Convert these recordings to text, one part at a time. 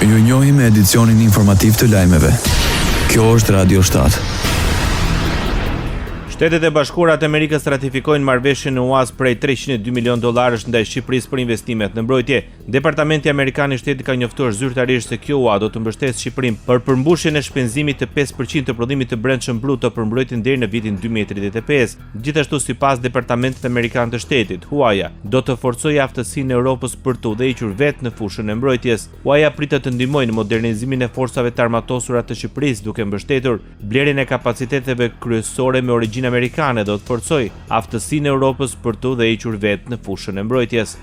Ju njohim me edicionin informativ të lajmeve. Kjo është Radio 7. Shtetet e Bashkuara të Amerikës ratifikojnë marrëveshjen në UAS prej $302 milion ndaj Shqipërisë për investimet në mbrojtje. Departamenti Amerikan i Shtetit ka njoftuar zyrtarisht se kjo UA do të mbështesë Shqipërinë për përmbushjen e shpenzimit të 5% të prodhimit të brendshëm brut të përmbrojtjen deri në vitin 2035. Gjithashtu, sipas Departamentit Amerikan të Shtetit, huaja do të forcojë aftësinë e Europës për të udhëhequr vetë në fushën e mbrojtjes. Huaja pritet të ndihmojë në modernizimin e forcave të armatosura të Shqipërisë, duke mbështetur blerjen e kapaciteteve kryesore me origjinë amerikane, do të forcoj aftësinë e Europës për të udhëhequr vetë në fushën e mbrojtjes.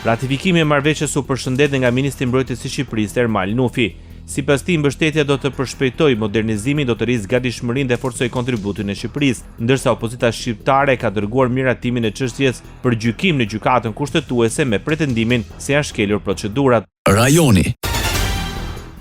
Ratifikimi i marrëveshjes u përshëndet nga ministri i mbrojtjes i Shqipërisë, Ermal Nufi. Sipas tij, mbështetja do të përshpejtojë modernizimin, do të rrisë gatishmërinë dhe forcojë kontributin e Shqipërisë, ndërsa opozita shqiptare ka dërguar miratimin e çështjes për gjykim në gjykatën kushtetuese me pretendimin se janë shkelur procedurat. Rajoni.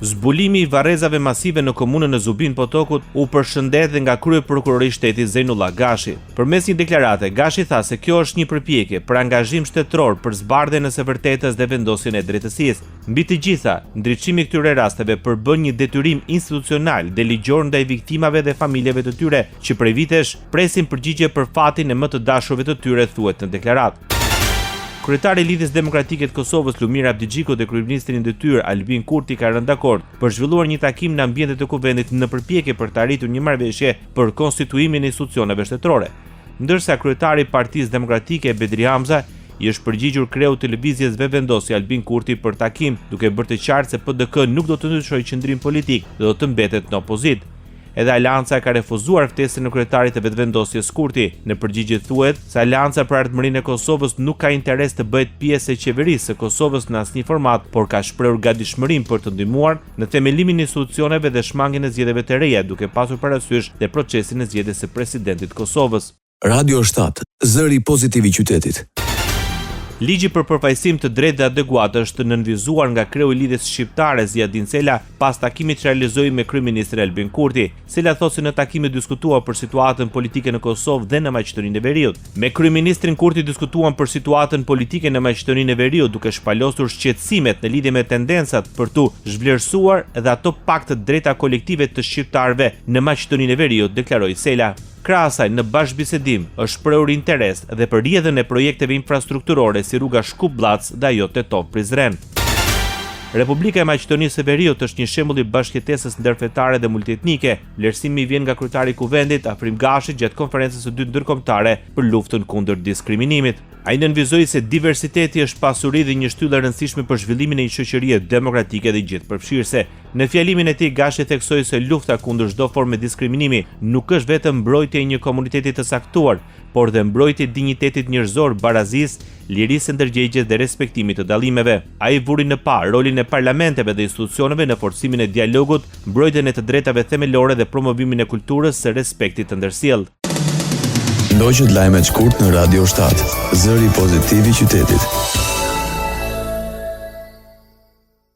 Zbulimi i varrezave masive në komunën e Zubin Potokut u përshëndet nga kryeprokurori i shtetit Zejnullah Gashi. Përmes një deklarate, Gashi tha se kjo është një përpjekje për angazhim shtetëror për zbardhjen e së vërtetës dhe vendosjen e drejtësisë. Mbi të gjitha, ndriçimi i këtyre rasteve përbën një detyrim institucional dhe ligjor ndaj viktimave dhe familjeve të tyre, që prej vitesh presin përgjigje për fatin e më të dashurve të tyre, thuhet në deklaratë. Kryetari i Lidhjes Demokratike të Kosovës, Lumir Abdigjiku, dhe kryeministri i ndërtyrë Albin Kurti kanë rënë dakord për zhvilluar një takim në ambientet e kuvendit në përpjekje për të arritur një marrëveshje për konstituimin e institucioneve shtetërore. Ndërsa kryetari i Partisë Demokratike Bedri Hamza i është përgjigjur kreut të lëvizjes Vevendosi Albin Kurti për takim, duke bërë të qartë se PDK nuk do të ndryshojë qendrim politik dhe do të mbetet në opozitë. Edhe Aleanca ka refuzuar ftesën e kryetarit të vetëvendosjes Kurti. Në përgjigje thuhet se Aleanca për Ardhmërinë e Kosovës nuk ka interes të bëhet pjesë e qeverisë së Kosovës në asnjë format, por ka shprehur gatishmërinë për të ndihmuar në themelimin e institucioneve dhe shmangjen e zgjedhjeve të reja, duke pasur parasysh dhe procesin e zgjedhjes së presidentit të Kosovës. Radio 7, zëri pozitiv i qytetit. Ligji për përfaqësim të drejtë dhe adekuat është nënvizuar nga kreu i lidhjes shqiptare Ziadin Sela pas takimit që realizoi me kryeministrin Albin Kurti. Sela thotë se në takimin diskutuar për situatën politike në Kosovë dhe në Maqedoninë e Veriut. Me kryeministrin Kurti diskutuan për situatën politike në Maqedoninë e Veriut, duke shpalosur shqetësimet në lidhje me tendencat për tu zhvlerësuar dhe ato pak të drejta kolektive të shqiptarëve në Maqedoninë e Veriut, deklaroi Sela. Krahas asaj, në bashkëbisedim është shprehur interes dhe për rrjedhën e projekteve infrastrukturore si rruga Shkup-Blac dhe ajo Tetov-Prizren. Republika e Maqedonisë së Veriut është një shembull i bashkëjetesës ndërfetare dhe multietnike. Vlerësimi vjen nga kryetari i Kuvendit Afrim Gashi gjatë konferencës së dytë ndërkombëtare për luftën kundër diskriminimit. Ai nënvizoi se diversiteti është pasuri dhe një shtyllë e rëndësishme për zhvillimin e një shoqërie demokratike dhe gjithëpërfshirëse. Në fjalimin e tij, Gashi theksoi se lufta kundër çdo forme diskriminimi nuk është vetëm mbrojtja e një komuniteti të saktuar, por dhe mbrojtja e dinjitetit njerëzor, barazisë, lirisë së ndërgjegjjes dhe respektimit të dallimeve. Ai vuri në parë rolin e parlamenteve dhe institucioneve në forcimin e dialogut, mbrojtjen e të drejtave themelore dhe promovimin e kulturës së respektit të ndërsjellë. Ndoqët lajmet shkurt në Radio 7, zëri pozitiv i qytetit.